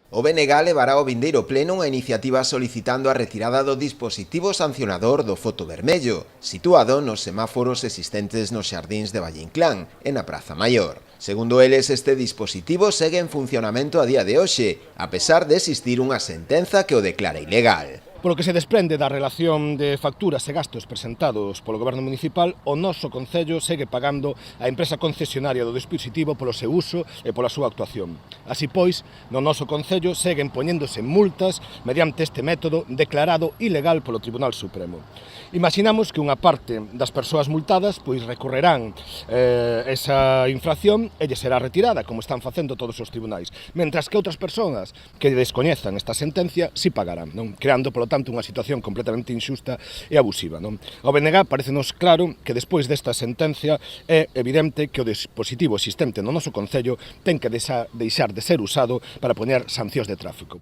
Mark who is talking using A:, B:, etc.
A: O BNG levará ao vindeiro pleno unha iniciativa solicitando a retirada do dispositivo sancionador do foto vermello, situado nos semáforos existentes nos xardíns de Valle Inclán e na Praza Maior. Segundo eles, este dispositivo segue en funcionamento a día de hoxe, a pesar de existir unha sentenza que o declara ilegal.
B: Polo que se desprende da relación de facturas e gastos presentados polo Goberno Municipal, o noso Concello segue pagando a empresa concesionaria do dispositivo polo seu uso e pola súa actuación. Así pois, no noso Concello seguen poñéndose multas mediante este método declarado ilegal polo Tribunal Supremo. Imaginamos que unha parte das persoas multadas pois recorrerán esa infracción e lle será retirada, como están facendo todos os tribunais, mentras que outras persoas que descoñezan esta sentencia si pagarán, non? Creando, polo tanto, unha situación completamente injusta e abusiva, non? Ao BNG parecenos claro que despois desta sentencia é evidente que o dispositivo existente no noso Concello ten que deixar de ser usado para poñer sancións de tráfico.